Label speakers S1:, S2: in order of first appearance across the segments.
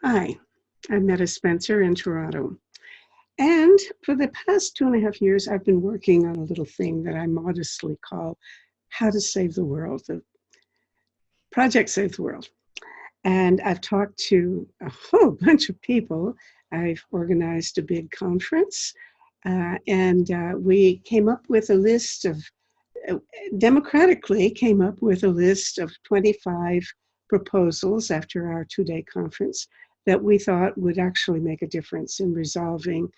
S1: Hi, I'm Metta Spencer in Toronto. And for the past 2.5 years, I've been working on a little thing that I modestly call How to Save the World, the Project Save the World. And I've talked to a whole bunch of people. I've organized a big conference, and we came up with a list of, democratically came up with a list of 25 proposals after our 2-day conference that we thought would actually make a difference in resolving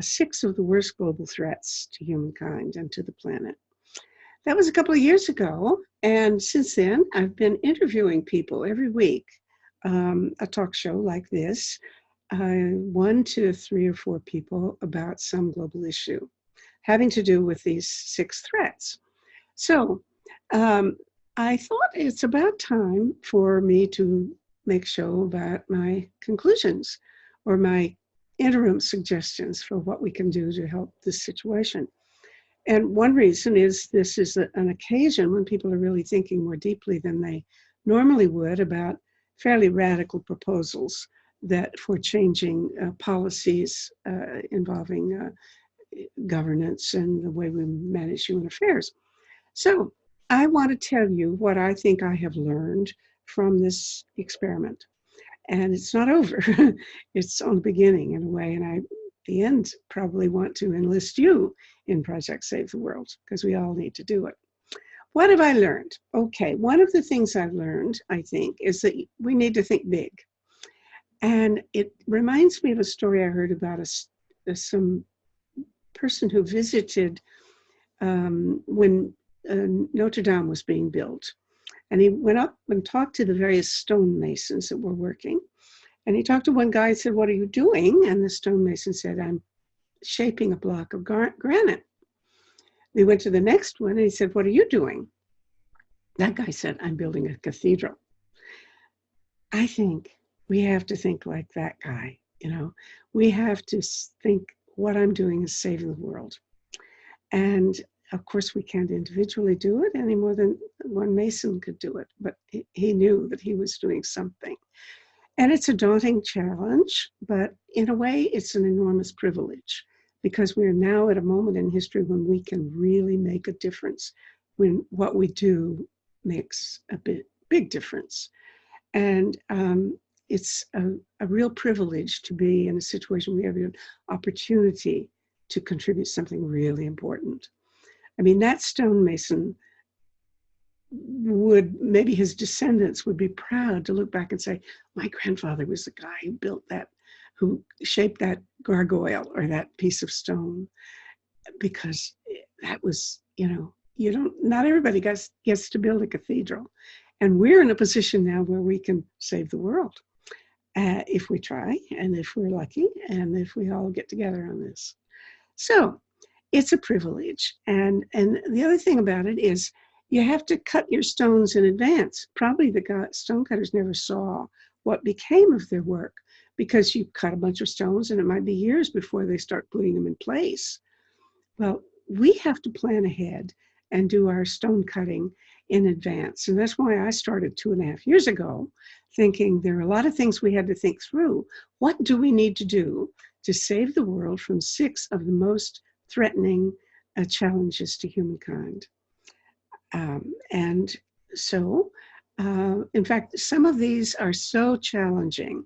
S1: 6 of the worst global threats to humankind and to the planet. That was a couple of years ago, and since then I've been interviewing people every week, a talk show like this, 1 to 3 or 4 people about some global issue having to do with these 6 threats. So I thought it's about time for me to make a show about my conclusions or my interim suggestions for what we can do to help this situation. And one reason is this is an occasion when people are really thinking more deeply than they normally would about fairly radical proposals that for changing policies involving governance and the way we manage human affairs. So I want to tell you what I think I have learned from this experiment. And it's not over. It's on the beginning in a way. And I, at the end, probably want to enlist you in Project Save the World because we all need to do it. What have I learned? Okay, one of the things I've learned, I think, is that we need to think big. And it reminds me of a story I heard about some person who visited when Notre Dame was being built. And he went up and talked to the various stonemasons that were working. And he talked to one guy and said, "What are you doing?" And the stonemason said, "I'm shaping a block of granite." They went to the next one and he said, "What are you doing?" That guy said, "I'm building a cathedral." I think we have to think like that guy. We have to think what I'm doing is saving the world. And of course, we can't individually do it any more than one Mason could do it, but he knew that he was doing something. And it's a daunting challenge, but in a way, it's an enormous privilege because we're now at a moment in history when we can really make a difference, when what we do makes a big difference. And it's a real privilege to be in a situation where we have an opportunity to contribute something really important. I mean, that stonemason maybe his descendants would be proud to look back and say, "My grandfather was the guy who built that, who shaped that gargoyle or that piece of stone," because that was, not everybody gets to build a cathedral. And we're in a position now where we can save the world if we try and if we're lucky and if we all get together on this. So it's a privilege. And the other thing about it is you have to cut your stones in advance. Probably the stonecutters never saw what became of their work because you cut a bunch of stones and it might be years before they start putting them in place. Well, we have to plan ahead and do our stone cutting in advance. And that's why I started 2.5 years ago, thinking there are a lot of things we had to think through. What do we need to do to save the world from 6 of the most threatening challenges to humankind? And so, in fact, some of these are so challenging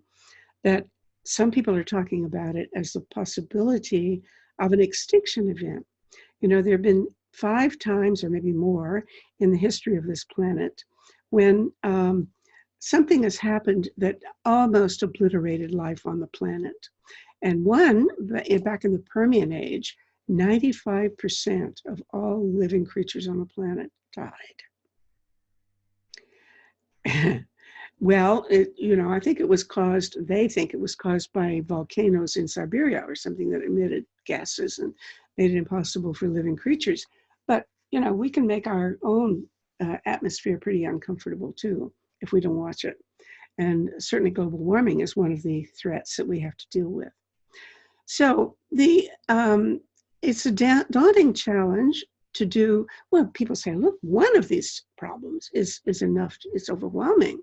S1: that some people are talking about it as the possibility of an extinction event. There have been 5 times or maybe more in the history of this planet when something has happened that almost obliterated life on the planet. And one, back in the Permian age, 95% of all living creatures on the planet died. Well, I think they think it was caused by volcanoes in Siberia or something that emitted gases and made it impossible for living creatures. But, we can make our own atmosphere pretty uncomfortable too if we don't watch it. And certainly global warming is one of the threats that we have to deal with. So it's a daunting challenge, to do, well, people say, look, one of these problems is enough, it's overwhelming.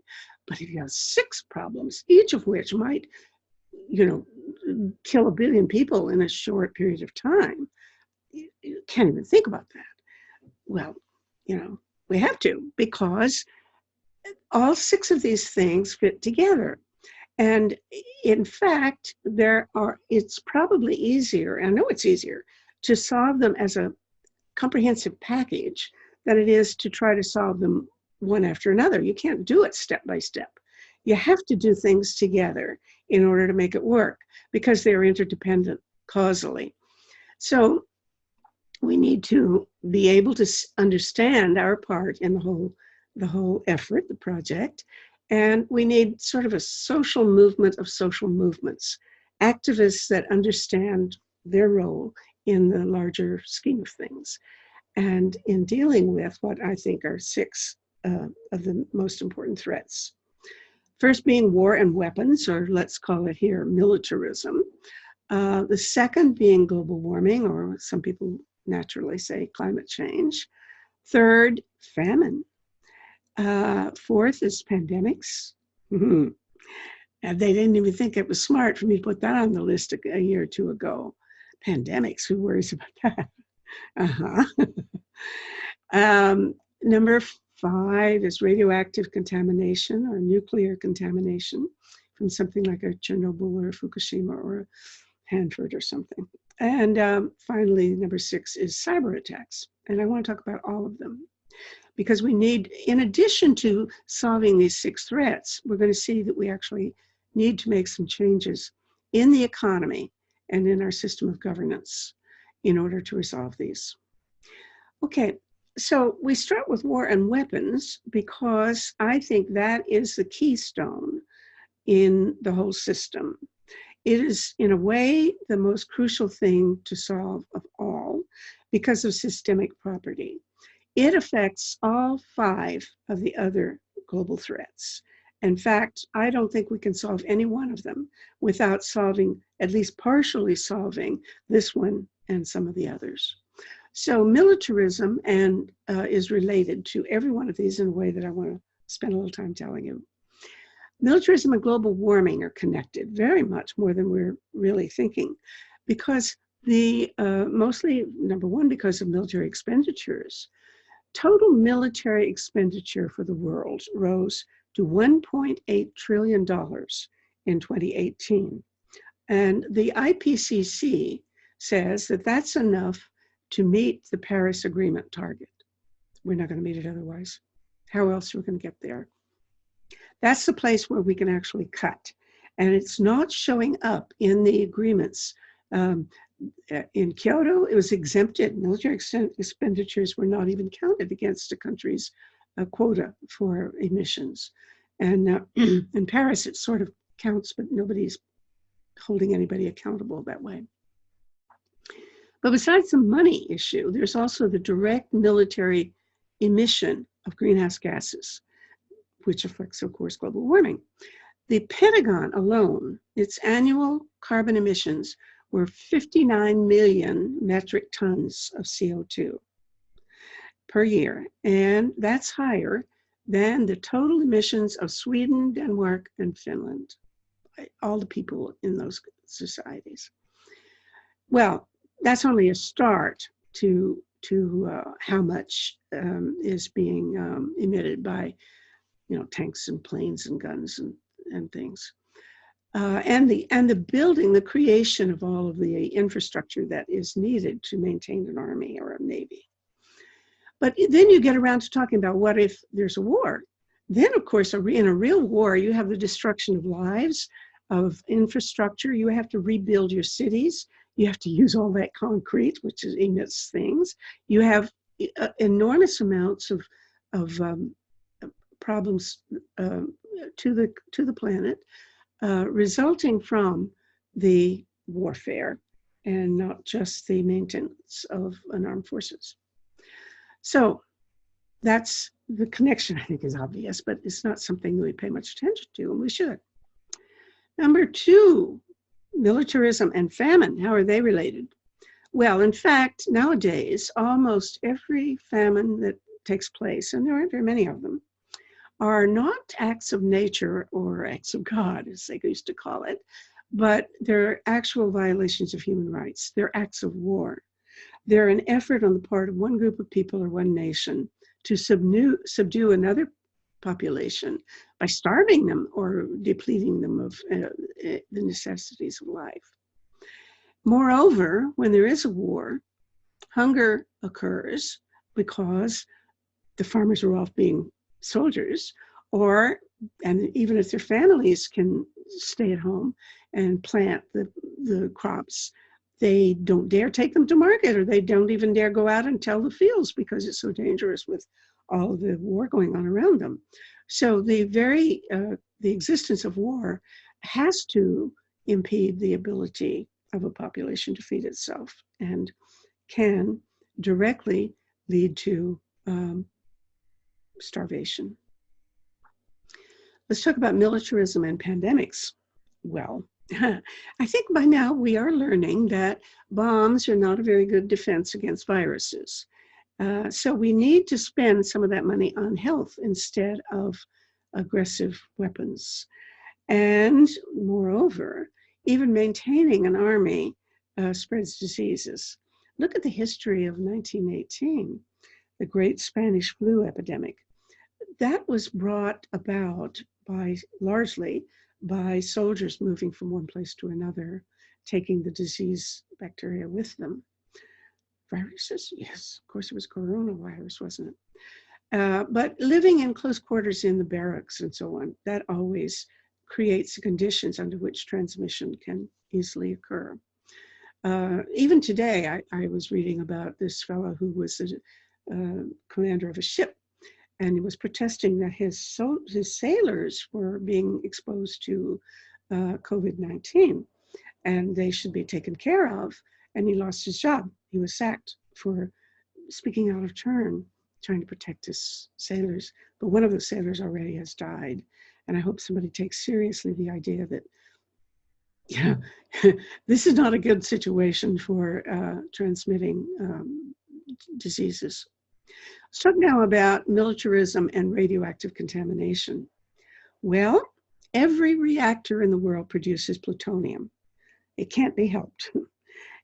S1: But if you have 6 problems, each of which might, kill 1 billion people in a short period of time, you can't even think about that. Well, we have to, because all 6 of these things fit together. And in fact, it's probably easier, I know it's easier, to solve them as a comprehensive package than it is to try to solve them one after another. You can't do it step by step. You have to do things together in order to make it work, because they're interdependent causally. So we need to be able to understand our part in the whole effort, the project, and we need sort of a social movement of social movements, activists that understand their role in the larger scheme of things, and in dealing with what I think are 6 of the most important threats. First being war and weapons, or let's call it here militarism. The second being global warming, or some people naturally say climate change. Third, famine. Fourth is pandemics. And they didn't even think it was smart for me to put that on the list a year or 2 ago. Pandemics, who worries about that? Number 5 is radioactive contamination or nuclear contamination from something like a Chernobyl or a Fukushima or a Hanford or something. And finally, number 6 is cyberattacks. And I want to talk about all of them, because we need, in addition to solving these 6 threats, we're going to see that we actually need to make some changes in the economy and in our system of governance in order to resolve these. Okay, so we start with war and weapons because I think that is the keystone in the whole system. It is, in a way, the most crucial thing to solve of all because of systemic property. It affects all 5 of the other global threats. In fact, I don't think we can solve any one of them without solving, at least partially solving, this one and some of the others. So militarism is related to every one of these in a way that I want to spend a little time telling you. Militarism and global warming are connected very much more than we're really thinking, because mostly, number one, because of military expenditures. Total military expenditure for the world rose to $1.8 trillion in 2018. And the IPCC says that that's enough to meet the Paris Agreement target. We're not going to meet it otherwise. How else are we going to get there? That's the place where we can actually cut. And it's not showing up in the agreements. In Kyoto, it was exempted. Military expenditures were not even counted against a country's quota for emissions. And in Paris, it sort of counts, but nobody's holding anybody accountable that way. But besides the money issue, there's also the direct military emission of greenhouse gases, which affects, of course, global warming. The Pentagon alone, its annual carbon emissions were 59 million metric tons of CO2 per year. And that's higher than the total emissions of Sweden, Denmark, and Finland, all the people in those societies. Well, that's only a start to how much is being emitted by tanks and planes and guns and things. And the building, the creation of all of the infrastructure that is needed to maintain an army or a navy. But then you get around to talking about what if there's a war? Then, of course, in a real war, you have the destruction of lives, of infrastructure. You have to rebuild your cities. You have to use all that concrete, which emits things. You have enormous amounts of problems to the planet, resulting from the warfare and not just the maintenance of an armed forces. So that's the connection, I think, is obvious, but it's not something that we pay much attention to, and we should. Number 2, militarism and famine. How are they related? Well, in fact, nowadays, almost every famine that takes place, and there aren't very many of them, are not acts of nature or acts of God, as they used to call it, but they're actual violations of human rights. They're acts of war. They're an effort on the part of one group of people or one nation to subdue another population by starving them or depleting them of the necessities of life. Moreover, when there is a war, hunger occurs because the farmers are off being soldiers, and even if their families can stay at home and plant the crops, they don't dare take them to market, or they don't even dare go out and tell the fields because it's so dangerous with all of the war going on around them. So the existence of war has to impede the ability of a population to feed itself, and can directly lead to starvation. Let's talk about militarism and pandemics. Well, I think by now we are learning that bombs are not a very good defense against viruses. So we need to spend some of that money on health instead of aggressive weapons. And moreover, even maintaining an army spreads diseases. Look at the history of 1918, the Great Spanish Flu epidemic. That was brought about largely by soldiers moving from one place to another, taking the disease bacteria with them. Viruses? Yes, of course it was coronavirus, wasn't it? But living in close quarters in the barracks and so on, that always creates conditions under which transmission can easily occur. Even today, I was reading about this fellow who was a commander of a ship, and he was protesting that his sailors were being exposed to COVID-19, and they should be taken care of, and he lost his job. He was sacked for speaking out of turn, trying to protect his sailors, but one of the sailors already has died, and I hope somebody takes seriously the idea that this is not a good situation for transmitting diseases. Let's talk now about militarism and radioactive contamination. Well, every reactor in the world produces plutonium. It can't be helped.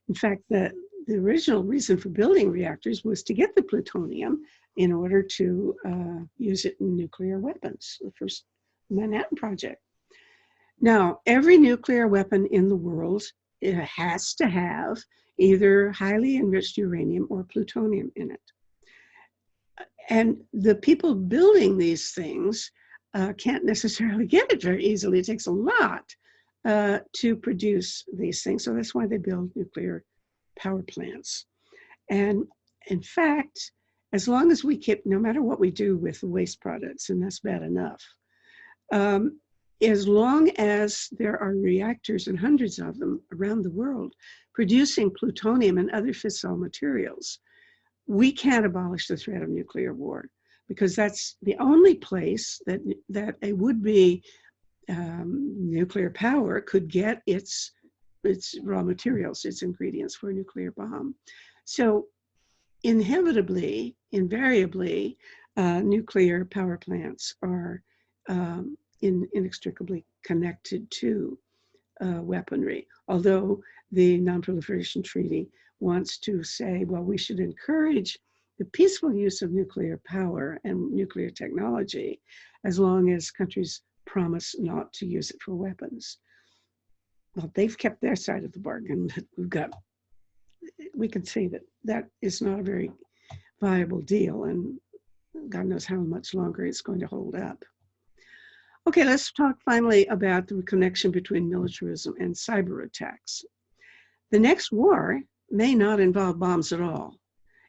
S1: In fact, the original reason for building reactors was to get the plutonium in order to use it in nuclear weapons, the first Manhattan Project. Now, every nuclear weapon in the world, it has to have either highly enriched uranium or plutonium in it. And the people building these things can't necessarily get it very easily. It takes a lot to produce these things. So that's why they build nuclear power plants. And in fact, as long as we keep, no matter what we do with the waste products, and that's bad enough, as long as there are reactors, and hundreds of them around the world, producing plutonium and other fissile materials, we can't abolish the threat of nuclear war, because that's the only place that a would-be nuclear power could get its raw materials, its ingredients for a nuclear bomb. So inevitably, invariably, nuclear power plants are inextricably connected to weaponry, although the Non-Proliferation Treaty wants to say, well, we should encourage the peaceful use of nuclear power and nuclear technology as long as countries promise not to use it for weapons. Well, they've kept their side of the bargain, but we can see that is not a very viable deal, and God knows how much longer it's going to hold up. Okay, let's talk finally about the connection between militarism and cyber attacks. The next war may not involve bombs at all.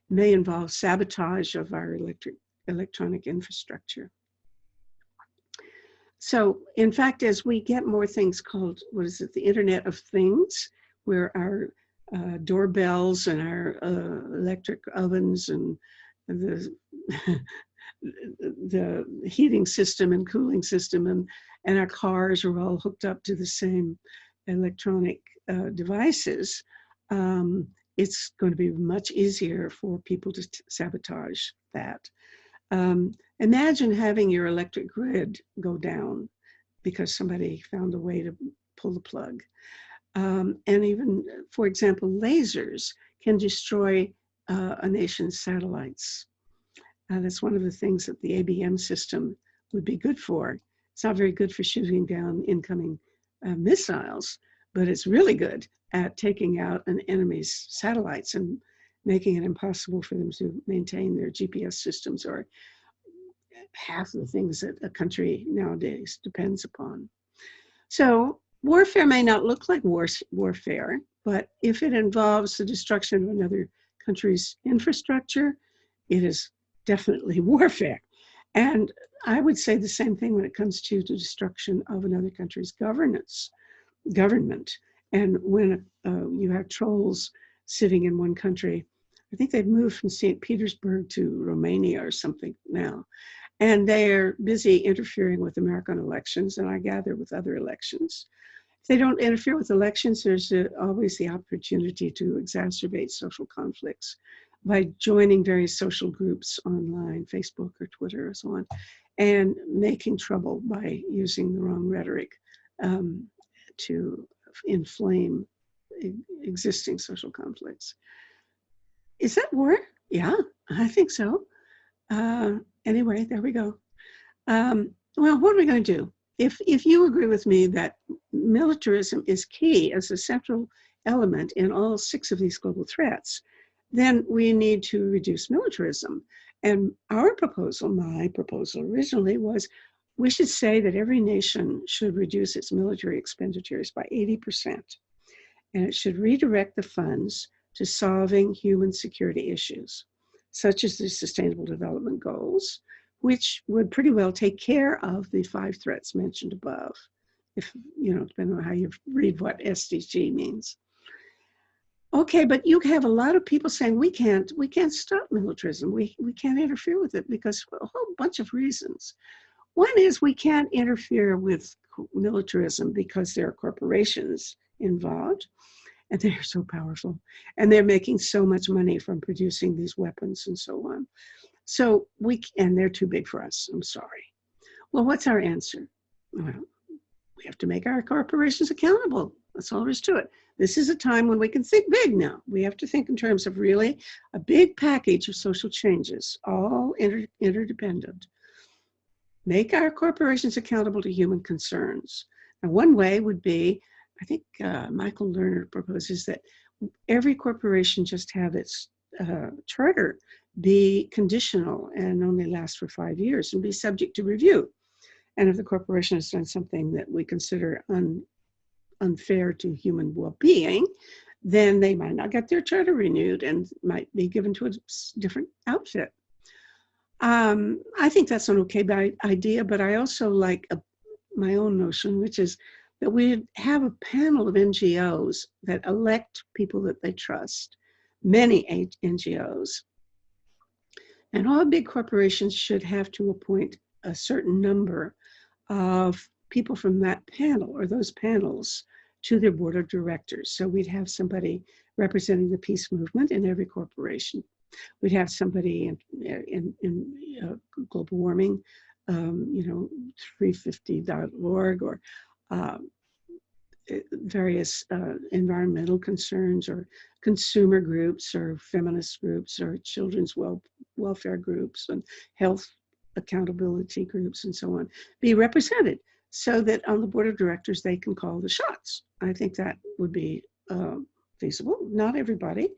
S1: It may involve sabotage of our electronic infrastructure. So, in fact, as we get more things called, the Internet of Things, where our doorbells and our electric ovens and the heating system and cooling system and our cars are all hooked up to the same electronic devices, it's going to be much easier for people to sabotage that. Imagine having your electric grid go down because somebody found a way to pull the plug. And even, for example, lasers can destroy a nation's satellites. That's one of the things that the ABM system would be good for. It's not very good for shooting down incoming missiles, but it's really good at taking out an enemy's satellites and making it impossible for them to maintain their GPS systems, or half the things that a country nowadays depends upon. So warfare may not look like warfare, but if it involves the destruction of another country's infrastructure, it is definitely warfare. And I would say the same thing when it comes to the destruction of another country's government. And when you have trolls sitting in one country, I think they've moved from St. Petersburg to Romania or something now. And they're busy interfering with American elections, and I gather with other elections. If they don't interfere with elections, there's always the opportunity to exacerbate social conflicts by joining various social groups online, Facebook or Twitter or so on, and making trouble by using the wrong rhetoric to inflame existing social conflicts. Is that war? Yeah, I think so. Anyway, there we go. Well, what are we going to do? If you agree with me that militarism is key as a central element in all 6 of these global threats, then we need to reduce militarism. And our proposal, my proposal originally, was we should say that every nation should reduce its military expenditures by 80%. And it should redirect the funds to solving human security issues, such as the Sustainable Development Goals, which would pretty well take care of the 5 threats mentioned above, if, depending on how you read what SDG means. Okay, but you have a lot of people saying we can't stop militarism. We can't interfere with it because for a whole bunch of reasons. One is we can't interfere with militarism because there are corporations involved, and they're so powerful, and they're making so much money from producing these weapons and so on. So and they're too big for us. I'm sorry. Well, what's our answer? Well, we have to make our corporations accountable. That's all there is to it. This is a time when we can think big now. We have to think in terms of really a big package of social changes, all interdependent. Make our corporations accountable to human concerns. Now, one way would be, I think Michael Lerner proposes that every corporation just have its charter be conditional and only last for 5 years and be subject to review. And if the corporation has done something that we consider unfair to human well-being, then they might not get their charter renewed and might be given to a different outfit. I think that's an okay idea, but I also like my own notion, which is that we have a panel of NGOs that elect people that they trust, many NGOs. And all big corporations should have to appoint a certain number of people from that panel or those panels to their board of directors. So we'd have somebody representing the peace movement in every corporation. We'd have somebody in global warming, 350.org, or various environmental concerns, or consumer groups, or feminist groups, or children's welfare groups, and health accountability groups, and so on, be represented so that on the board of directors they can call the shots. I think that would be feasible. Not everybody.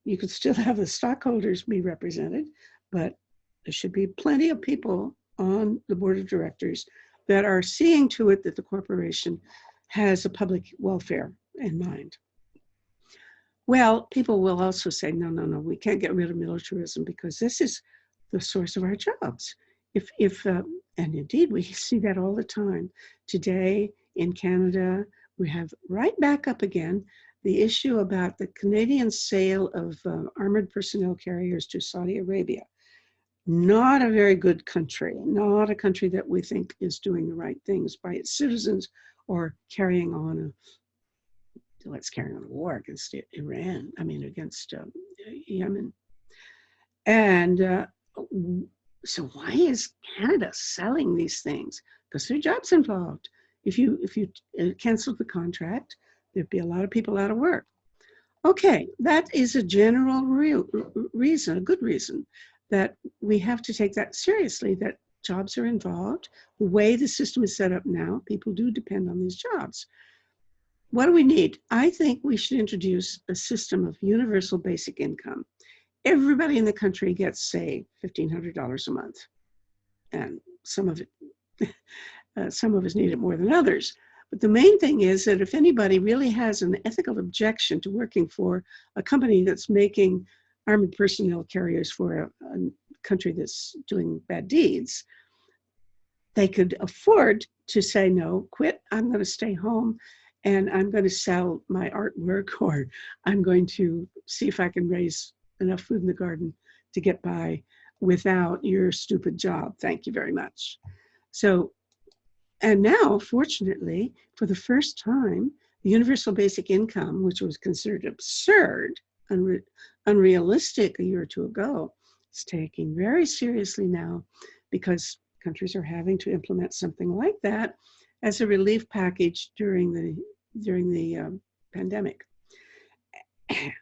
S1: You could still have the stockholders be represented, but there should be plenty of people on the board of directors that are seeing to it that the corporation has a public welfare in mind. Well, people will also say, no, we can't get rid of militarism because this is the source of our jobs. And indeed, we see that all the time. Today in Canada, we have right back up again the issue about the Canadian sale of armored personnel carriers to Saudi Arabia. Not a very good country, not a country that we think is doing the right things by its citizens or carrying on Let's carry on a war against Iran. I mean, against Yemen. And so why is Canada selling these things? Because there are jobs involved. If you canceled the contract, there'd be a lot of people out of work. Okay, that is a general reason, a good reason, that we have to take that seriously, that jobs are involved. The way the system is set up now, people do depend on these jobs. What do we need? I think we should introduce a system of universal basic income. Everybody in the country gets, say, $1,500 a month. And some of us need it more than others. But the main thing is that if anybody really has an ethical objection to working for a company that's making armored personnel carriers for a country that's doing bad deeds, they could afford to say, no, quit, I'm going to stay home and I'm going to sell my artwork, or I'm going to see if I can raise enough food in the garden to get by without your stupid job. Thank you very much. So, and now, fortunately, for the first time, the universal basic income, which was considered absurd, unrealistic a year or two ago, is taking very seriously now, because countries are having to implement something like that as a relief package during the pandemic. And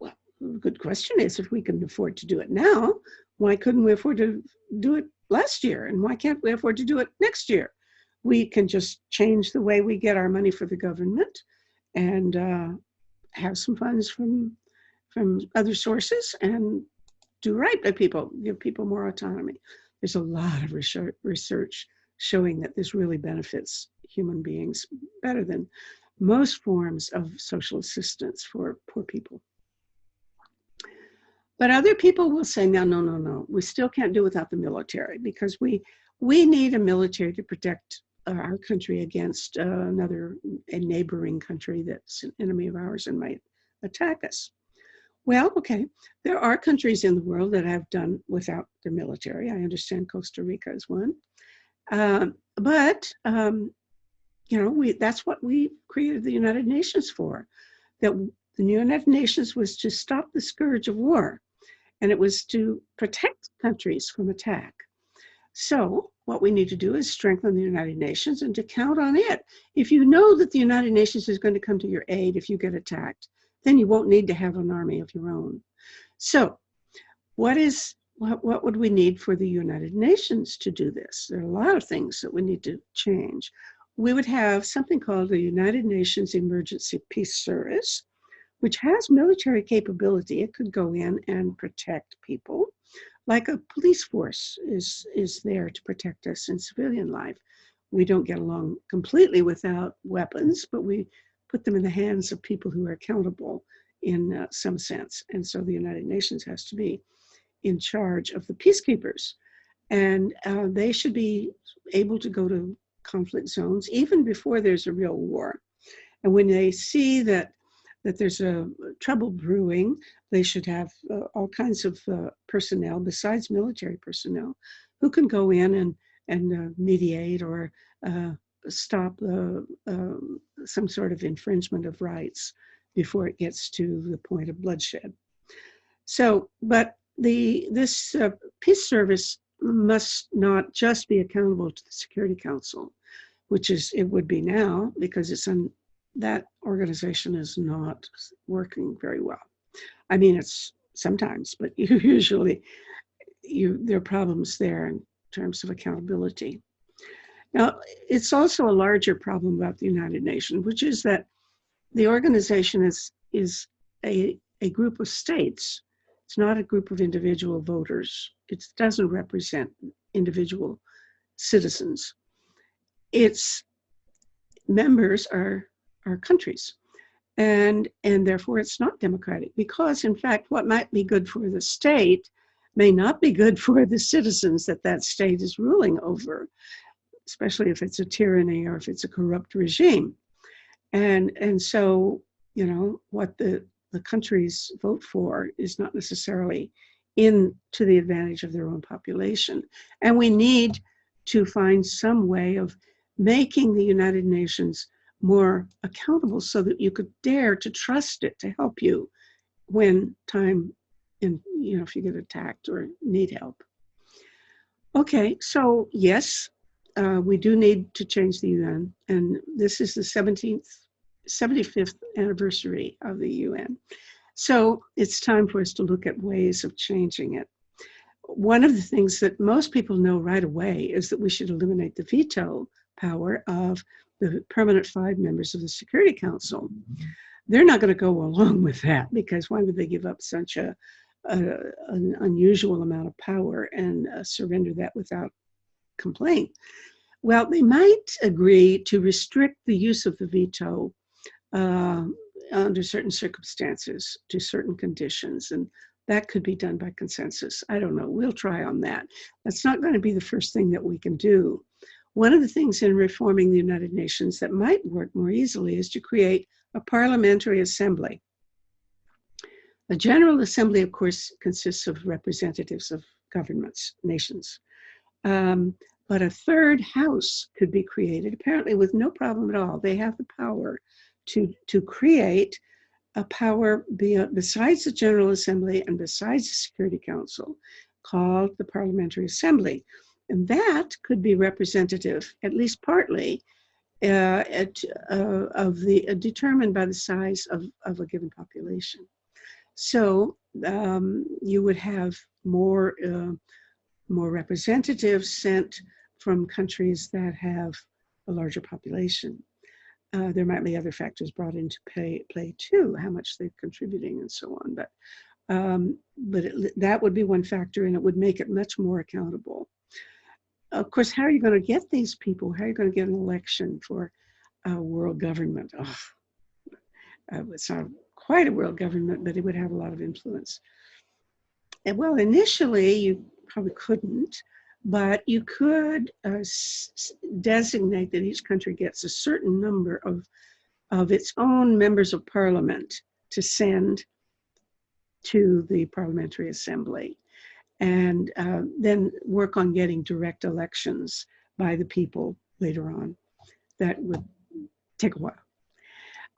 S1: well, the good question is, if we can afford to do it now, why couldn't we afford to do it last year? And why can't we afford to do it next year? We can just change the way we get our money for the government and have some funds from other sources and do right by people, give people more autonomy. There's a lot of research showing that this really benefits human beings better than most forms of social assistance for poor people. But other people will say, no, we still can't do without the military, because we need a military to protect our country against a neighboring country that's an enemy of ours and might attack us. Well, okay, there are countries in the world that have done without their military. I understand Costa Rica is one. But that's what we created the United Nations for. That the United Nations was to stop the scourge of war, and it was to protect countries from attack. So what we need to do is strengthen the United Nations and to count on it. If you know that the United Nations is going to come to your aid if you get attacked, then you won't need to have an army of your own. So what would we need for the United Nations to do this? There are a lot of things that we need to change. We would have something called the United Nations Emergency Peace Service, which has military capability. It could go in and protect people, like a police force is there to protect us in civilian life. We don't get along completely without weapons, but we put them in the hands of people who are accountable in some sense. And so the United Nations has to be in charge of the peacekeepers. And they should be able to go to conflict zones even before there's a real war. And when they see that there's a trouble brewing, they should have all kinds of personnel besides military personnel who can go in and mediate or stop some sort of infringement of rights before it gets to the point of bloodshed. So, but this peace service must not just be accountable to the Security Council, which it would be now, because that organization is not working very well. I mean, it's sometimes, but usually there are problems there in terms of accountability. Now, it's also a larger problem about the United Nations, which is that the organization is a group of states. It's not a group of individual voters. It doesn't represent individual citizens. Its members are countries. And therefore it's not democratic, because in fact, what might be good for the state may not be good for the citizens that state is ruling over, especially if it's a tyranny or if it's a corrupt regime. And so, what the countries vote for is not necessarily to the advantage of their own population. And we need to find some way of making the United Nations more accountable so that you could dare to trust it to help you when time, if you get attacked or need help. Okay, so yes, we do need to change the UN, and this is the 75th anniversary of the UN. So it's time for us to look at ways of changing it. One of the things that most people know right away is that we should eliminate the veto power of the permanent 5 members of the Security Council. They're not going to go along with that, because why would they give up such an unusual amount of power and surrender that without complaint? Well, they might agree to restrict the use of the veto under certain circumstances to certain conditions, and that could be done by consensus. I don't know. We'll try on that. That's not going to be the first thing that we can do. One of the things in reforming the United Nations that might work more easily is to create a parliamentary assembly. The General Assembly, of course, consists of representatives of governments, nations. But a third house could be created, apparently with no problem at all. They have the power to create a power besides the General Assembly and besides the Security Council, called the Parliamentary Assembly. And that could be representative, at least partly, determined by the size of a given population. So you would have more representatives sent from countries that have a larger population. There might be other factors brought into play too, how much they're contributing and so on. But that would be one factor, and it would make it much more accountable. Of course, how are you going to get these people? How are you going to get an election for a world government? It's not quite a world government, but it would have a lot of influence. And well, initially, you probably couldn't, but you could designate that each country gets a certain number of its own members of parliament to send to the Parliamentary Assembly, and then work on getting direct elections by the people later on. That would take a while.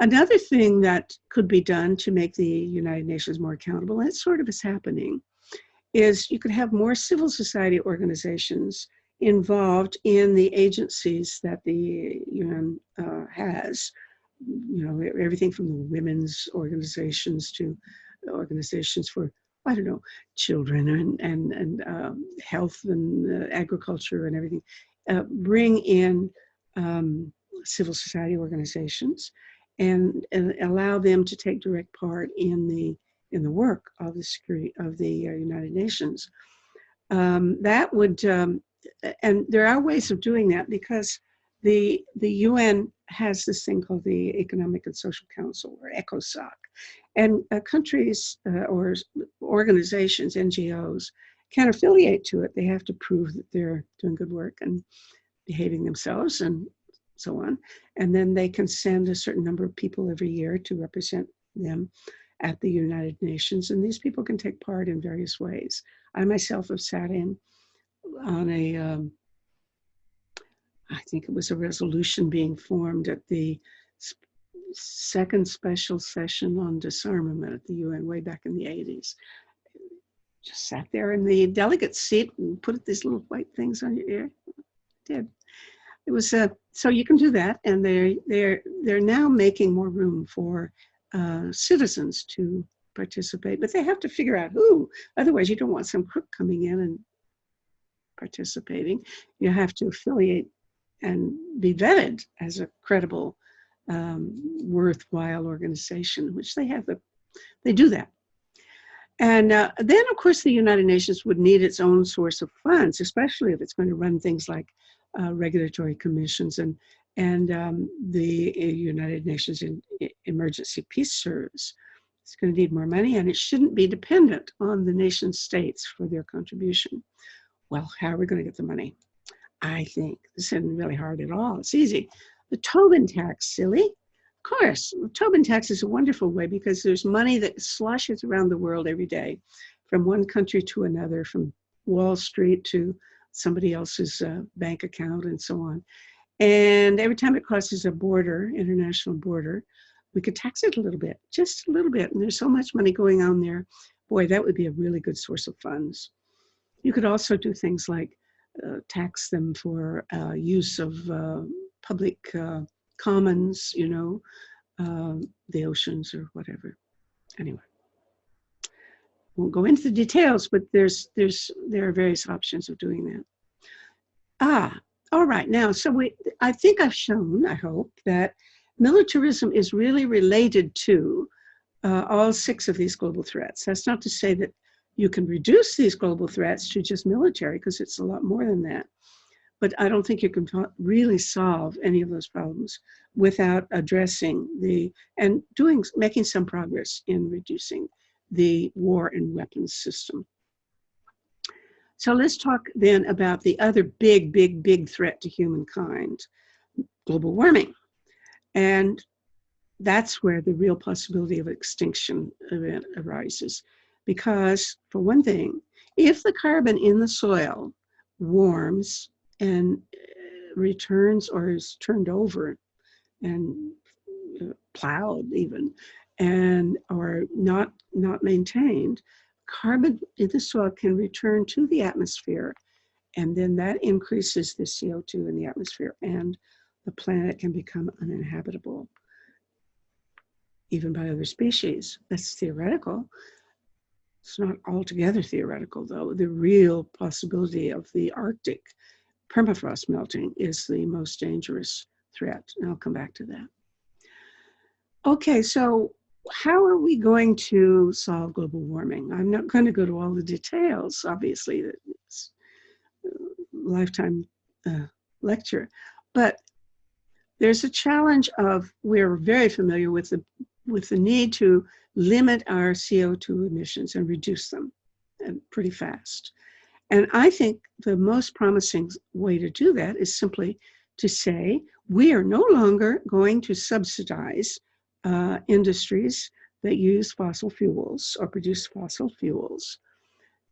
S1: Another thing that could be done to make the United Nations more accountable, and it sort of is happening, is you could have more civil society organizations involved in the agencies that the UN has. Everything from the women's organizations to organizations for, I don't know, children and health and agriculture and everything. Bring in civil society organizations and allow them to take direct part in the work of the security of the United Nations. That would, and there are ways of doing that, because the UN has this thing called the Economic and Social Council, or ECOSOC, and countries or organizations, NGOs, can affiliate to it. They have to prove that they're doing good work and behaving themselves and so on. And then they can send a certain number of people every year to represent them at the United Nations. And these people can take part in various ways. I myself have sat in on I think it was a resolution being formed at the second special session on disarmament at the UN way back in the 80s. Just sat there in the delegate seat and put these little white things on your ear. Did. It was so you can do that, and they're now making more room for citizens to participate, but they have to figure out who. Otherwise, you don't want some crook coming in and participating. You have to affiliate and be vetted as a credible, worthwhile organization, which they do that. And then, of course, the United Nations would need its own source of funds, especially if it's going to run things like regulatory commissions and the United Nations Emergency Peace Service. It's going to need more money, and it shouldn't be dependent on the nation states for their contribution. Well, how are we going to get the money? I think this isn't really hard at all. It's easy. The Tobin tax, silly. Of course, the Tobin tax is a wonderful way, because there's money that sloshes around the world every day, from one country to another, from Wall Street to somebody else's bank account and so on. And every time it crosses a border, international border, we could tax it a little bit, just a little bit. And there's so much money going on there. Boy, that would be a really good source of funds. You could also do things like tax them for use of public commons, the oceans or whatever. Anyway, won't go into the details, but there are various options of doing that. All right. Now, I think I've shown, I hope, that militarism is really related to all 6 of these global threats. That's not to say that you can reduce these global threats to just military, because it's a lot more than that. But I don't think you can really solve any of those problems without addressing making some progress in reducing the war and weapons system. So let's talk then about the other big threat to humankind, global warming. And that's where the real possibility of extinction event arises. Because, for one thing, if the carbon in the soil warms and returns or is turned over and plowed even, or not maintained, carbon in the soil can return to the atmosphere, and then that increases the CO2 in the atmosphere, and the planet can become uninhabitable, even by other species. That's theoretical. It's not altogether theoretical, though. The real possibility of the Arctic permafrost melting is the most dangerous threat, and I'll come back to that. Okay, so how are we going to solve global warming? I'm not going to go to all the details, obviously. It's a lifetime lecture, but there's a challenge of, we're very familiar with the need to limit our CO2 emissions and reduce them pretty fast. And I think the most promising way to do that is simply to say, we are no longer going to subsidize industries that use fossil fuels or produce fossil fuels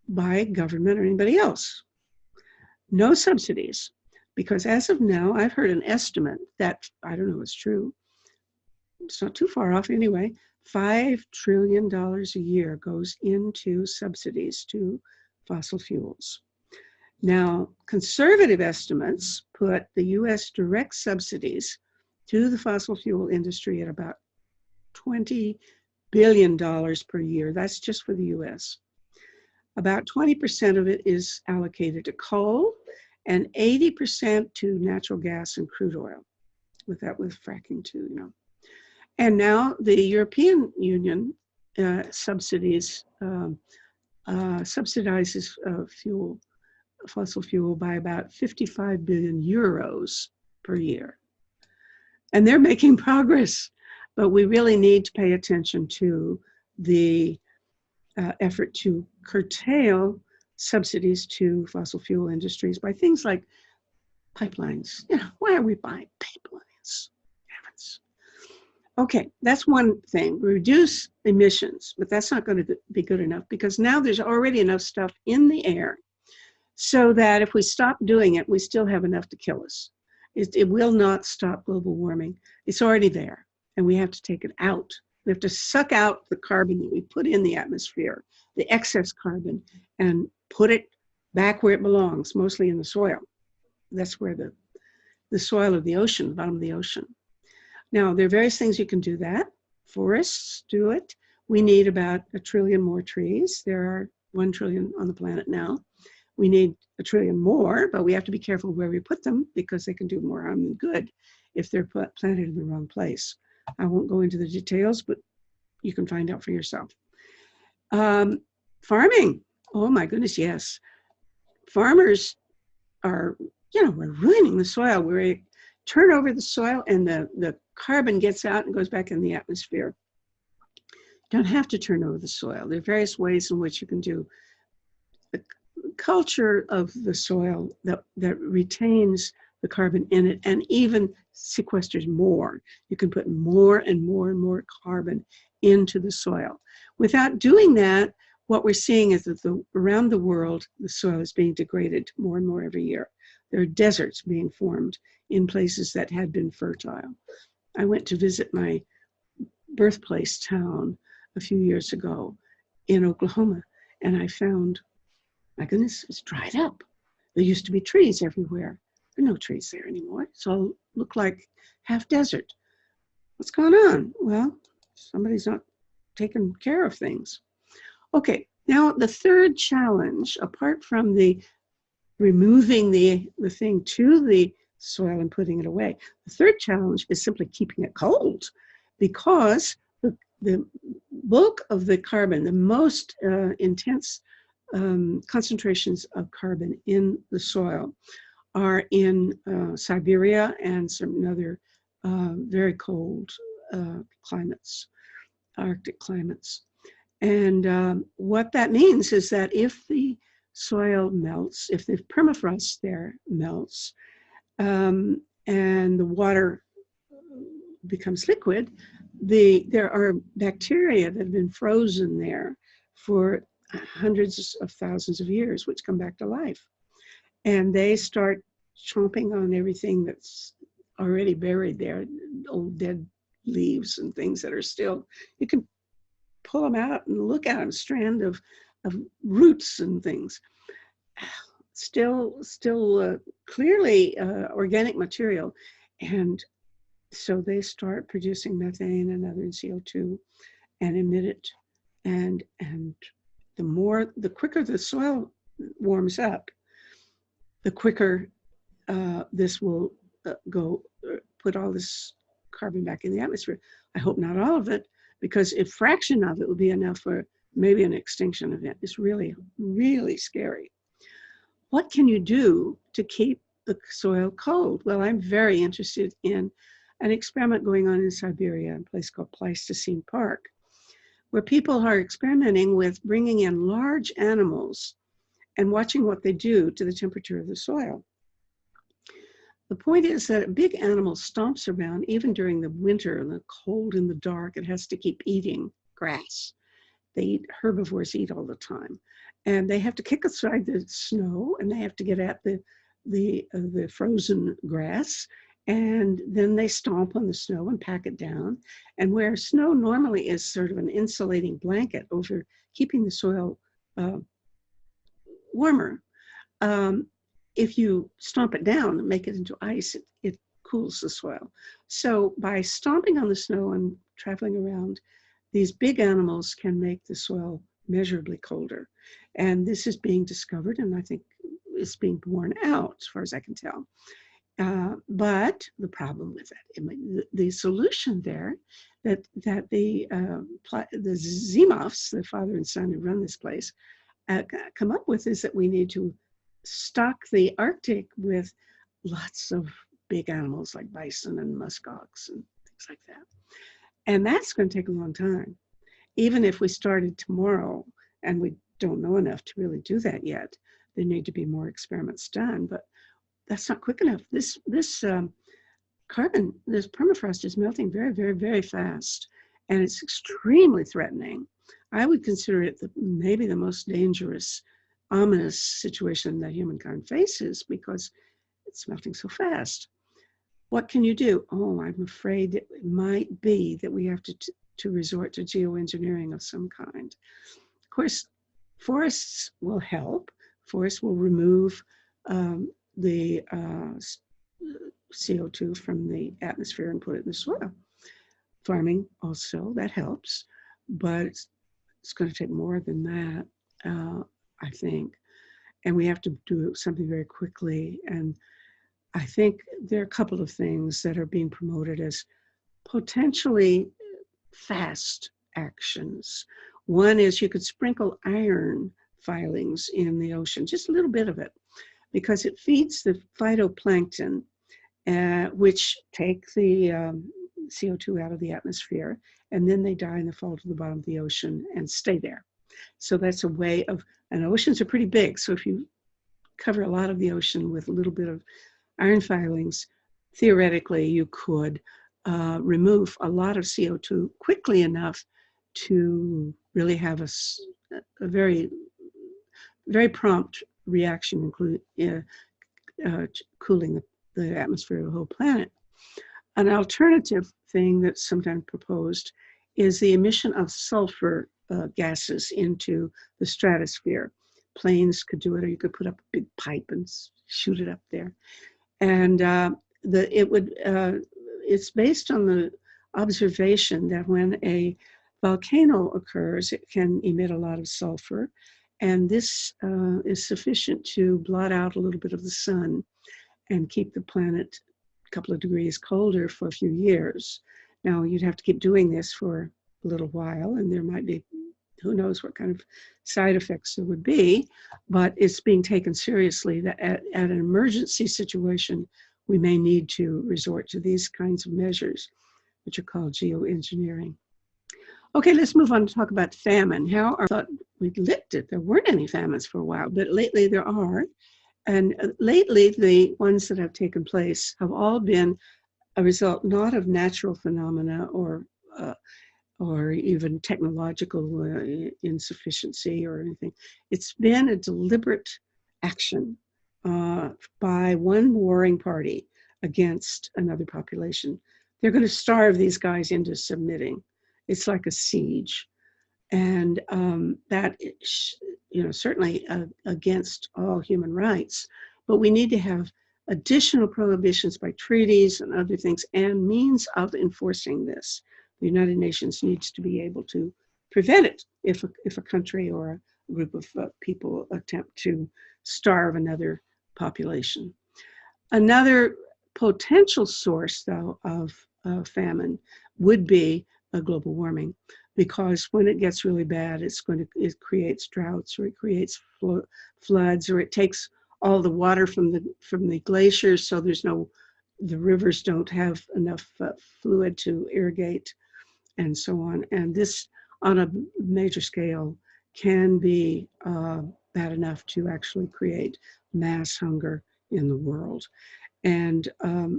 S1: by government or anybody else. No subsidies, because as of now, I've heard an estimate that, I don't know if it's true, it's not too far off anyway, $5 trillion a year goes into subsidies to fossil fuels. Now, conservative estimates put the US direct subsidies to the fossil fuel industry at about $20 billion per year. That's just for the US. About 20% of it is allocated to coal and 80% to natural gas and crude oil, with fracking too, And now the European Union subsidizes fossil fuel by about 55 billion euros per year. And they're making progress, but we really need to pay attention to the effort to curtail subsidies to fossil fuel industries by things like pipelines. Why are we buying pipelines? Heavens. Okay, that's one thing, reduce emissions, but that's not going to be good enough, because now there's already enough stuff in the air so that if we stop doing it, we still have enough to kill us. It will not stop global warming. It's already there, and we have to take it out. We have to suck out the carbon that we put in the atmosphere, the excess carbon, and put it back where it belongs, mostly in the soil. That's where the soil of the ocean, the bottom of the ocean. Now, there are various things you can do that. Forests do it. We need about 1 trillion more trees. There are 1 trillion on the planet now. We need 1 trillion more, but we have to be careful where we put them, because they can do more harm than good if they're planted in the wrong place. I won't go into the details, but you can find out for yourself. Farming. Oh my goodness, yes. Farmers are, we're ruining the soil. We turn over the soil and the carbon gets out and goes back in the atmosphere. Don't have to turn over the soil. There are various ways in which you can do the culture of the soil that retains the carbon in it and even sequesters more. You can put more and more and more carbon into the soil. Without doing that, what we're seeing is that around the world, the soil is being degraded more and more every year. There are deserts being formed in places that had been fertile. I went to visit my birthplace town a few years ago in Oklahoma, and I found, my goodness, it's dried up. There used to be trees everywhere. There are no trees there anymore. It's all looked like half desert. What's going on? Well, somebody's not taking care of things. Okay, now the third challenge, apart from the removing the thing to the soil and putting it away, the third challenge is simply keeping it cold, because the bulk of the carbon, the most intense concentrations of carbon in the soil are in Siberia and some other very cold climates, Arctic climates. And what that means is that if the soil melts, if the permafrost there melts, and the water becomes liquid, there are bacteria that have been frozen there for hundreds of thousands of years, which come back to life. And they start chomping on everything that's already buried there, old dead leaves and things that are still, you can pull them out and look at them, a strand of roots and things. Still clearly organic material. And so they start producing methane and other CO2 and emit it. And the quicker the soil warms up, the quicker this will put all this carbon back in the atmosphere. I hope not all of it, because a fraction of it would be enough for maybe an extinction event. It's really, really scary. What can you do to keep the soil cold? Well, I'm very interested in an experiment going on in Siberia, a place called Pleistocene Park, where people are experimenting with bringing in large animals and watching what they do to the temperature of the soil. The point is that a big animal stomps around even during the winter and the cold and the dark. It has to keep eating grass. Herbivores eat all the time. And they have to kick aside the snow, and they have to get at the frozen grass. And then they stomp on the snow and pack it down. And where snow normally is sort of an insulating blanket over keeping the soil warmer, if you stomp it down and make it into ice, it cools the soil. So by stomping on the snow and traveling around, these big animals can make the soil measurably colder. And this is being discovered, and I think it's being borne out, as far as I can tell. But the problem with it, the solution there that the Zimovs, the father and son who run this place, come up with is that we need to stock the Arctic with lots of big animals like bison and muskox and things like that. And that's going to take a long time. Even if we started tomorrow, and we don't know enough to really do that yet, there need to be more experiments done, but that's not quick enough. This permafrost is melting very, very, very fast, and it's extremely threatening. I would consider it maybe the most dangerous, ominous situation that humankind faces, because it's melting so fast. What can you do? Oh, I'm afraid it might be that we have to resort to geoengineering of some kind. Of course, forests will help. Forests will remove the CO2 from the atmosphere and put it in the soil. Farming also, that helps, but it's going to take more than that, I think. And we have to do something very quickly. And I think there are a couple of things that are being promoted as potentially fast actions. One is you could sprinkle iron filings in the ocean, just a little bit of it, because it feeds the phytoplankton, which take the CO2 out of the atmosphere, and then they die and they fall to the bottom of the ocean and stay there. So that's a way of, and oceans are pretty big, so if you cover a lot of the ocean with a little bit of iron filings, theoretically you could remove a lot of CO2 quickly enough to really have a very, very prompt reaction, cooling the atmosphere of the whole planet. An alternative thing that's sometimes proposed is the emission of sulfur gases into the stratosphere. Planes could do it, or you could put up a big pipe and shoot it up there. And it's based on the observation that when a volcano occurs, it can emit a lot of sulfur, and this is sufficient to blot out a little bit of the sun and keep the planet a couple of degrees colder for a few years. Now, you'd have to keep doing this for a little while, and there might be, who knows what kind of side effects there would be, but it's being taken seriously that at an emergency situation, we may need to resort to these kinds of measures, which are called geoengineering. Okay, let's move on to talk about famine. I thought we'd licked it. There weren't any famines for a while, but lately there are. And lately, the ones that have taken place have all been a result not of natural phenomena or even technological insufficiency or anything. It's been a deliberate action by one warring party against another population. They're going to starve these guys into submitting. It's like a siege. And that is, certainly against all human rights. But we need to have additional prohibitions by treaties and other things and means of enforcing this. The United Nations needs to be able to prevent it if a country or a group of people attempt to starve another population. Another potential source, though, of famine would be global warming, because when it gets really bad, it creates droughts, or it creates floods, or it takes all the water from the glaciers, so the rivers don't have enough fluid to irrigate, and so on. And this, on a major scale, can be bad enough to actually create mass hunger in the world. And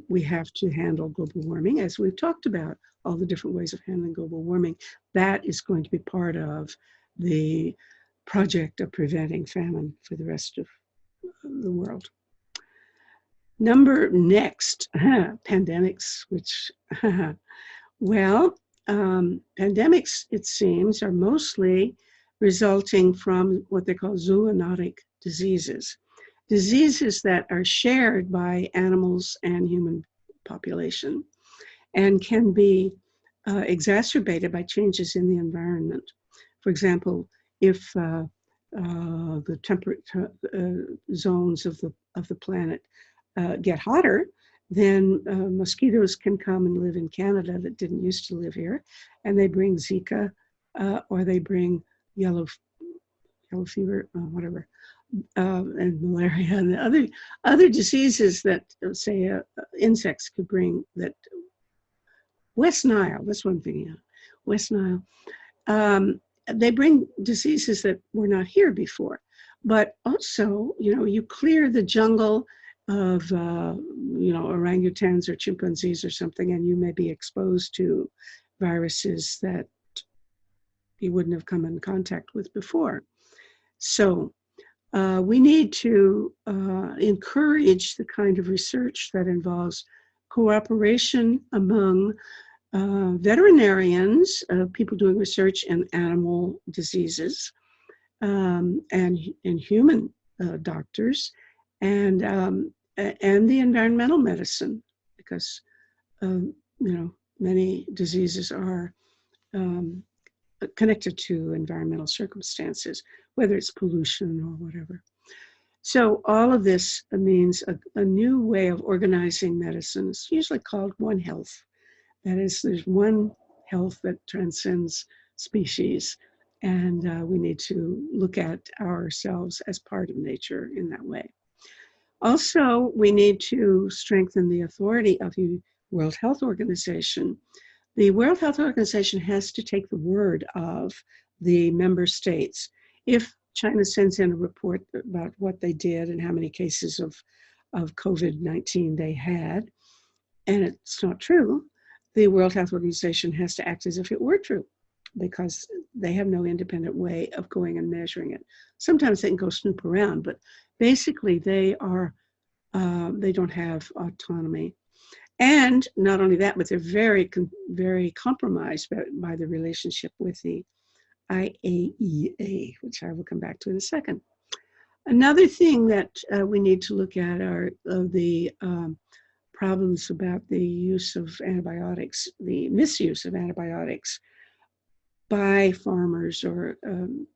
S1: we have to handle global warming, as we've talked about, all the different ways of handling global warming. That is going to be part of the project of preventing famine for the rest of the world. Next, pandemics, which, pandemics, it seems, are mostly resulting from what they call zoonotic diseases. Diseases that are shared by animals and human population and can be exacerbated by changes in the environment. For example, if the temperate zones of the planet get hotter, then mosquitoes can come and live in Canada that didn't used to live here, and they bring Zika or they bring yellow fever, whatever. And malaria and other diseases that, say, insects could bring. That West Nile, that's one thing. West Nile, they bring diseases that were not here before. But also, you clear the jungle of, orangutans or chimpanzees or something, and you may be exposed to viruses that you wouldn't have come in contact with before. So we need to encourage the kind of research that involves cooperation among veterinarians, people doing research in animal diseases, and human doctors, and the environmental medicine, because many diseases are connected to environmental circumstances, whether it's pollution or whatever. So all of this means a new way of organizing medicine. It's usually called One Health. That is, there's one health that transcends species, and we need to look at ourselves as part of nature in that way. Also, we need to strengthen the authority of the World Health Organization. The World Health Organization has to take the word of the member states. If China sends in a report about what they did and how many cases of COVID-19 they had, and it's not true, the World Health Organization has to act as if it were true, because they have no independent way of going and measuring it. Sometimes they can go snoop around, but basically they are They don't have autonomy. And not only that, but they're very, very compromised by the relationship with the IAEA, which I will come back to in a second. Another thing that we need to look at are the problems about the use of antibiotics, the misuse of antibiotics by farmers or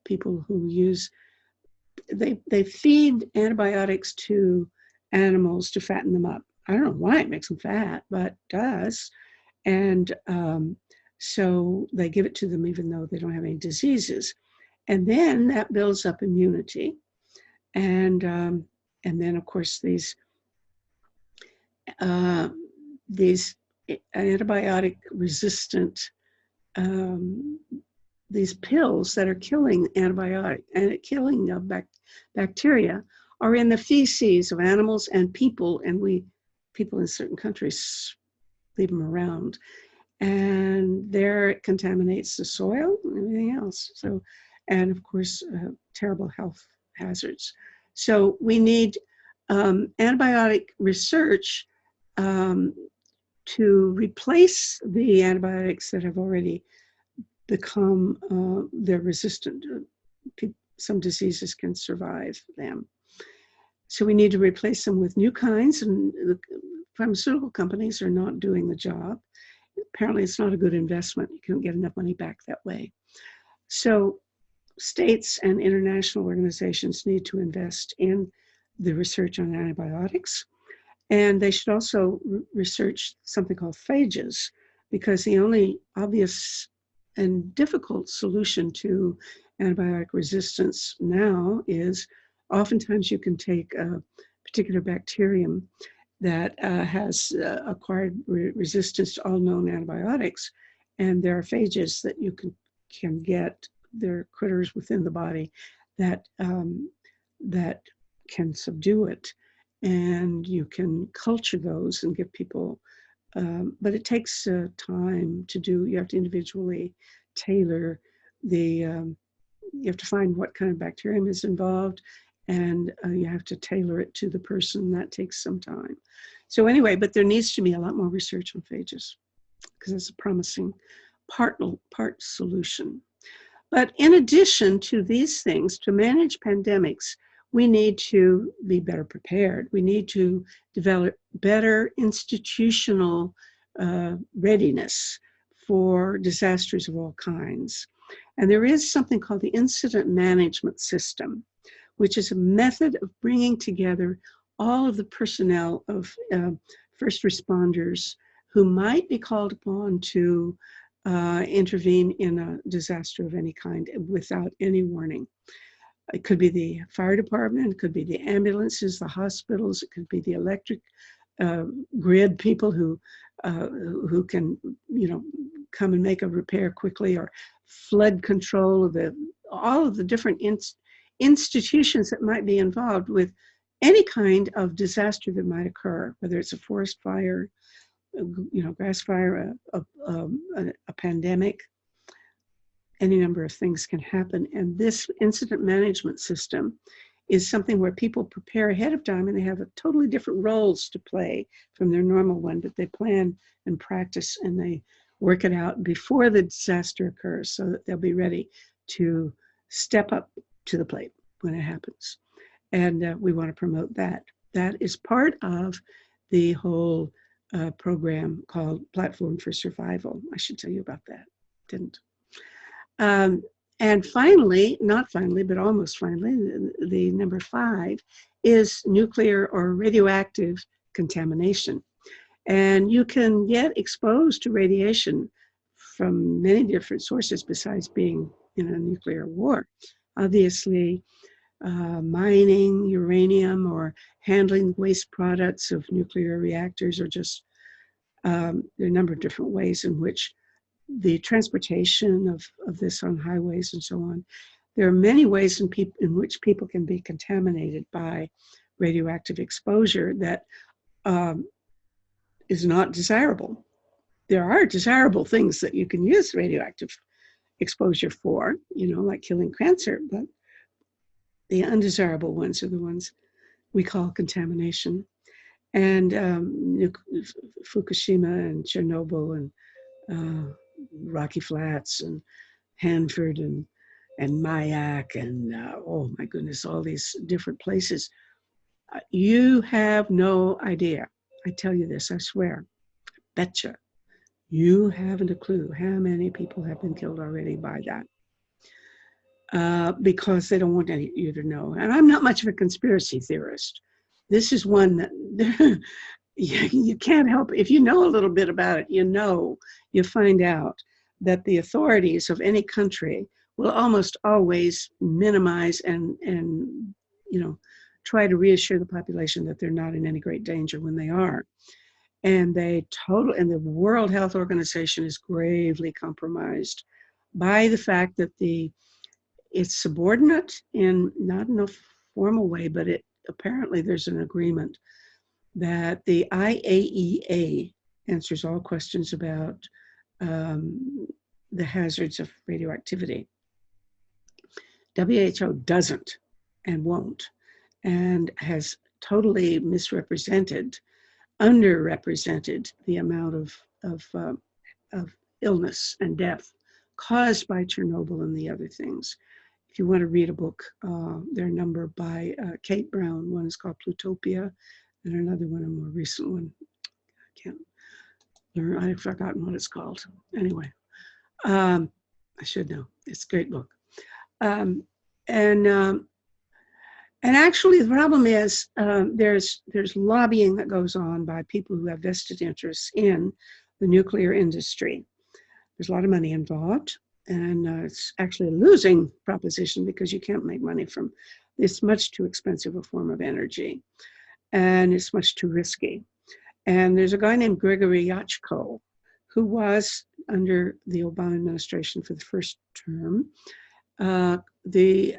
S1: people who use, they feed antibiotics to animals to fatten them up. I don't know why it makes them fat, but it does. And so they give it to them even though they don't have any diseases. And then that builds up immunity. And then, of course, these antibiotic resistant, these pills that are killing bacteria are in the feces of animals and people, and people in certain countries leave them around. And there it contaminates the soil and everything else. So, and of course, terrible health hazards. So we need antibiotic research to replace the antibiotics that have already become, they're resistant. Some diseases can survive them. So we need to replace them with new kinds, and the pharmaceutical companies are not doing the job. Apparently it's not a good investment. You can't get enough money back that way. So states and international organizations need to invest in the research on antibiotics. And they should also research something called phages, because the only obvious and difficult solution to antibiotic resistance now is oftentimes you can take a particular bacterium that has acquired resistance to all known antibiotics, and there are phages that you can get. There are critters within the body that that can subdue it, and you can culture those and give people. But it takes time to do. You have to individually tailor the. You have to find what kind of bacterium is involved, and you have to tailor it to the person. That takes some time. So anyway, but there needs to be a lot more research on phages because it's a promising part solution. But in addition to these things, to manage pandemics, we need to be better prepared. We need to develop better institutional readiness for disasters of all kinds. And there is something called the incident management system, which is a method of bringing together all of the personnel of first responders who might be called upon to intervene in a disaster of any kind without any warning. It could be the fire department, it could be the ambulances, the hospitals, it could be the electric grid people who can, come and make a repair quickly, or flood control of all of the different institutions that might be involved with any kind of disaster that might occur, whether it's a forest fire, grass fire, a pandemic. Any number of things can happen. And this incident management system is something where people prepare ahead of time, and they have totally different roles to play from their normal one, but they plan and practice and they work it out before the disaster occurs so that they'll be ready to step up to the plate when it happens. And we want to promote that. That is part of the whole program called Platform for Survival. I should tell you about that, didn't. And finally, not finally, but almost finally, the number 5 is nuclear or radioactive contamination. And you can get exposed to radiation from many different sources besides being in a nuclear war. Obviously, mining uranium or handling waste products of nuclear reactors, or just there are a number of different ways in which the transportation of this on highways and so on. There are many ways in which people can be contaminated by radioactive exposure that is not desirable. There are desirable things that you can use radioactive exposure for, like killing cancer, but the undesirable ones are the ones we call contamination. and Fukushima and Chernobyl and Rocky Flats and Hanford and Mayak and oh my goodness, all these different places. You have no idea. I tell you this, I swear, betcha. You haven't a clue how many people have been killed already by that. Because they don't want you to know. And I'm not much of a conspiracy theorist. This is one that you can't help. If you know a little bit about it, you find out that the authorities of any country will almost always minimize and try to reassure the population that they're not in any great danger when they are. And and the World Health Organization is gravely compromised by the fact that it's subordinate not in a formal way, but apparently there's an agreement that the IAEA answers all questions about the hazards of radioactivity. WHO doesn't and won't, and has totally underrepresented the amount of illness and death caused by Chernobyl and the other things. If you want to read a book, there are a number by Kate Brown. One is called Plutopia, and another one, a more recent one. I've forgotten what it's called. Anyway, I should know. It's a great book. And actually, the problem is there's lobbying that goes on by people who have vested interests in the nuclear industry. There's a lot of money involved, and it's actually a losing proposition because you can't make money from this much too expensive a form of energy, and it's much too risky. And there's a guy named Gregory Yachko, who was under the Obama administration for the first term, the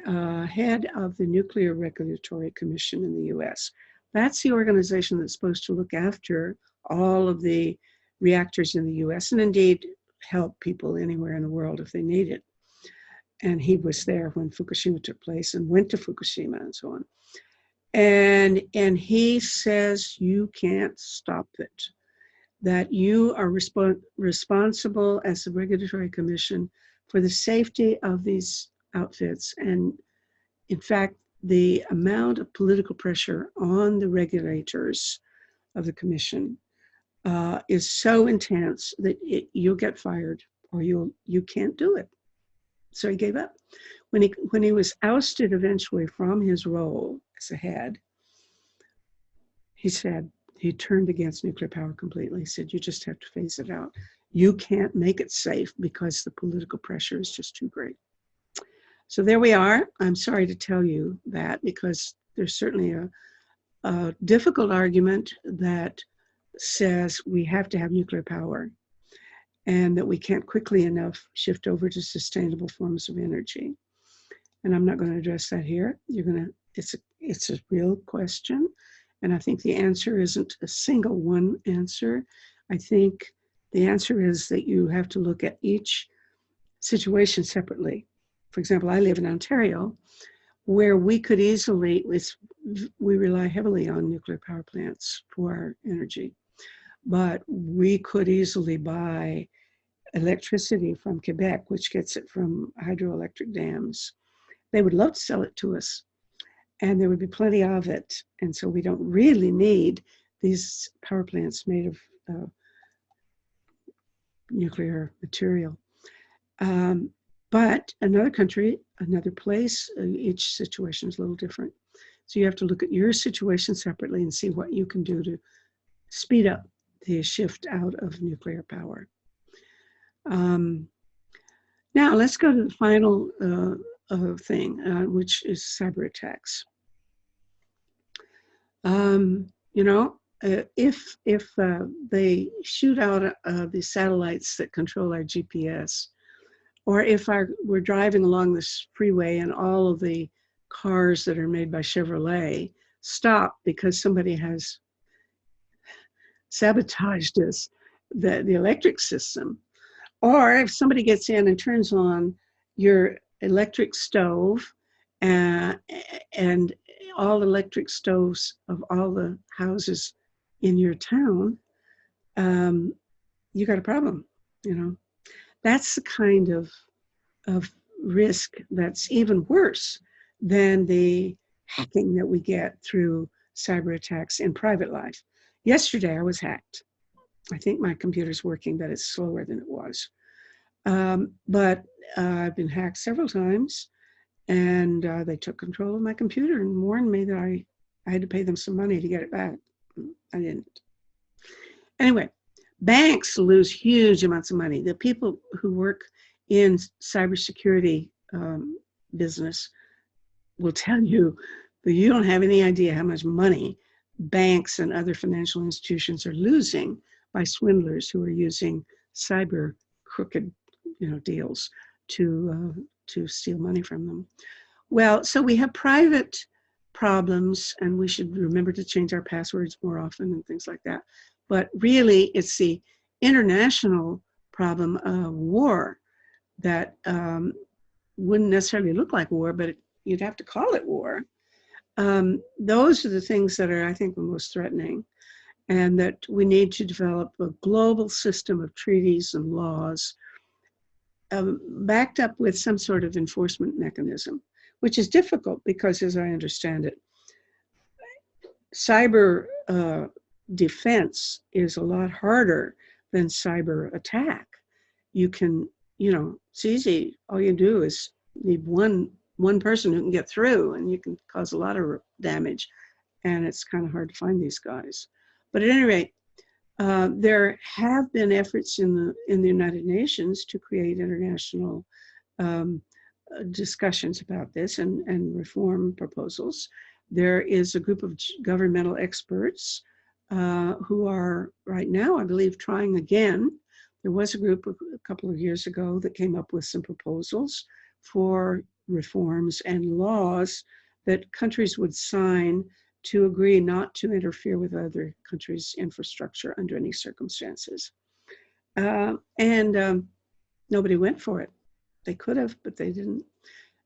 S1: head of the Nuclear Regulatory Commission in the US. That's the organization that's supposed to look after all of the reactors in the US and indeed help people anywhere in the world if they need it. And he was there when Fukushima took place and went to Fukushima and so on. And he says you can't stop it, that you are responsible as the Regulatory Commission for the safety of these outfits. And in fact, the amount of political pressure on the regulators of the commission is so intense that you'll get fired or you can't do it. So he gave up. When he was ousted eventually from his role as a head, he said he turned against nuclear power completely. He said, you just have to phase it out. You can't make it safe because the political pressure is just too great. So there we are. I'm sorry to tell you that because there's certainly a difficult argument that says we have to have nuclear power and that we can't quickly enough shift over to sustainable forms of energy. And I'm not going to address that here. It's a real question. And I think the answer isn't a single one answer. I think the answer is that you have to look at each situation separately. For example, I live in Ontario, where we could easily, we rely heavily on nuclear power plants for our energy, but we could easily buy electricity from Quebec, which gets it from hydroelectric dams. They would love to sell it to us, and there would be plenty of it. And so we don't really need these power plants made of nuclear material. But another country, another place, each situation is a little different. So you have to look at your situation separately and see what you can do to speed up the shift out of nuclear power. Now let's go to the final thing, which is cyberattacks. If they shoot out the satellites that control our GPS, or if we're driving along this freeway and all of the cars that are made by Chevrolet stop because somebody has sabotaged the electric system, or if somebody gets in and turns on your electric stove and all electric stoves of all the houses in your town, you got a problem, you know. That's the kind of risk that's even worse than the hacking that we get through cyber attacks in private life. Yesterday, I was hacked. I think my computer's working, but it's slower than it was. But I've been hacked several times, and they took control of my computer and warned me that I had to pay them some money to get it back. I didn't. Anyway, banks lose huge amounts of money. The people who work in cybersecurity business will tell you that you don't have any idea how much money banks and other financial institutions are losing by swindlers who are using cyber crooked, deals to steal money from them. Well, so we have private problems, and we should remember to change our passwords more often and things like that. But really, it's the international problem of war that wouldn't necessarily look like war, but you'd have to call it war. Those are the things that are, I think, the most threatening, and that we need to develop a global system of treaties and laws backed up with some sort of enforcement mechanism, which is difficult because, as I understand it, cyber defense is a lot harder than cyber attack. You can, it's easy. All you do is need one person who can get through, and you can cause a lot of damage. And it's kind of hard to find these guys. But at any rate, there have been efforts in the United Nations to create international discussions about this and reform proposals. There is a group of governmental experts who are right now, I believe, trying again. There was a group a couple of years ago that came up with some proposals for reforms and laws that countries would sign to agree not to interfere with other countries' infrastructure under any circumstances. And nobody went for it. They could have, but they didn't.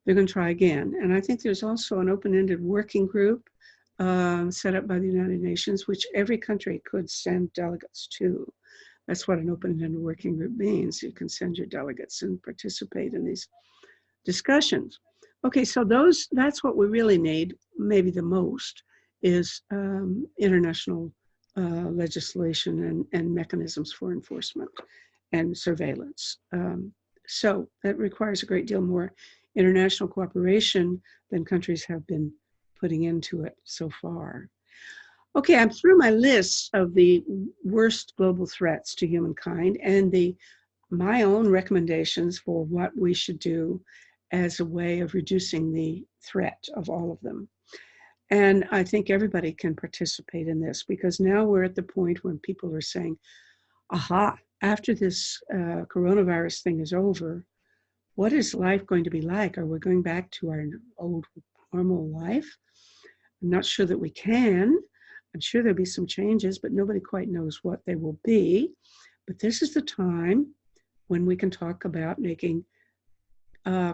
S1: They're going to try again. And I think there's also an open-ended working group set up by the United Nations, which every country could send delegates to. That's what an open-ended working group means. You can send your delegates and participate in these discussions. Okay, so that's what we really need, maybe the most, is international legislation and mechanisms for enforcement and surveillance. So that requires a great deal more international cooperation than countries have been putting into it so far. Okay, I'm through my list of the worst global threats to humankind and my own recommendations for what we should do as a way of reducing the threat of all of them. And I think everybody can participate in this, because now we're at the point when people are saying, aha, after this coronavirus thing is over, what is life going to be like? Are we going back to our old normal life? I'm not sure that we can. I'm sure there'll be some changes, but nobody quite knows what they will be. But this is the time when we can talk about making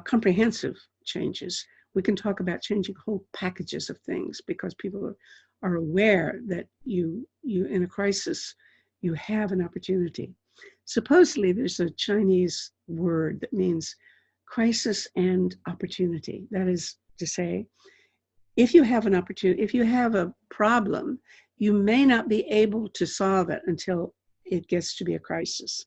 S1: comprehensive changes. We can talk about changing whole packages of things, because people are aware that you in a crisis, you have an opportunity. Supposedly, there's a Chinese word that means crisis and opportunity. That is to say, if you have an opportunity, if you have a problem, you may not be able to solve it until it gets to be a crisis.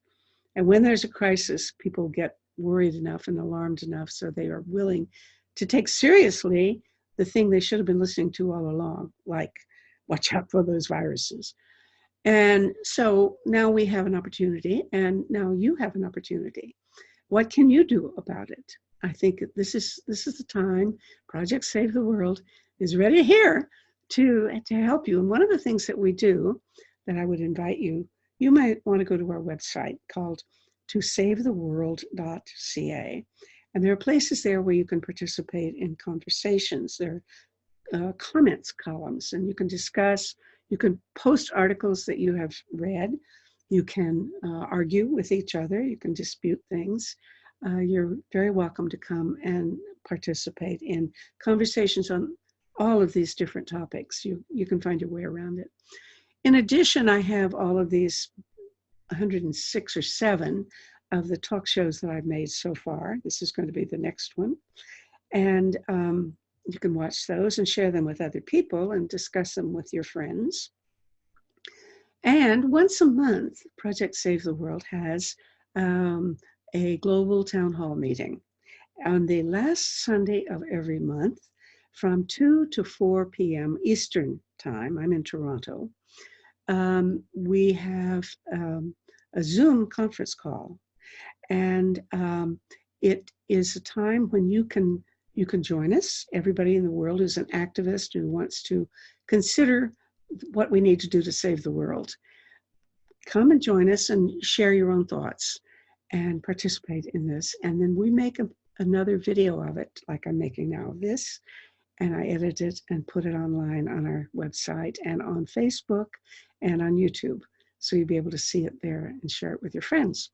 S1: And when there's a crisis, people get worried enough and alarmed enough so they are willing to take seriously the thing they should have been listening to all along, like watch out for those viruses. And so now we have an opportunity, and now you have an opportunity. What can you do about it? I think this is the time. Project Save the World is ready here to help you. And one of the things that we do that I would invite you might want to go to our website called tosavetheworld.ca. And there are places there where you can participate in conversations. There are comments columns, and you can discuss, you can post articles that you have read. You can argue with each other. You can dispute things. You're very welcome to come and participate in conversations on all of these different topics. You can find your way around it. In addition, I have all of these 106 or 7 of the talk shows that I've made so far. This is going to be the next one. And you can watch those and share them with other people and discuss them with your friends. And once a month, Project Save the World has a global town hall meeting on the last Sunday of every month from 2 to 4 p.m. Eastern Time. I'm in Toronto. We have a Zoom conference call, and it is a time when you can join us. Everybody in the world who's an activist who wants to consider what we need to do to save the world. Come and join us and share your own thoughts and participate in this. And then we make another video of it, like I'm making now of this, and I edit it and put it online on our website and on Facebook and on YouTube. So you'll be able to see it there and share it with your friends.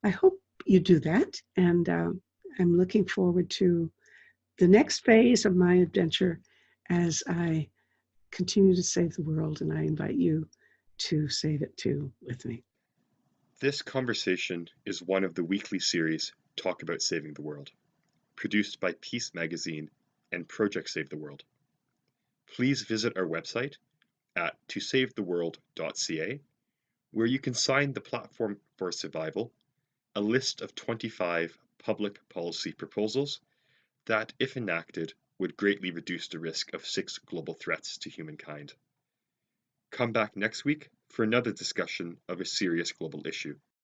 S1: I hope you do that. And I'm looking forward to the next phase of my adventure as I continue to save the world, and I invite you to save it too with me.
S2: This conversation is one of the weekly series Talk About Saving the World, produced by Peace Magazine and Project Save the World. Please visit our website at tosavetheworld.ca, where you can sign the Platform for Survival, a list of 25 public policy proposals that, if enacted, would greatly reduce the risk of 6 global threats to humankind. Come back next week for another discussion of a serious global issue.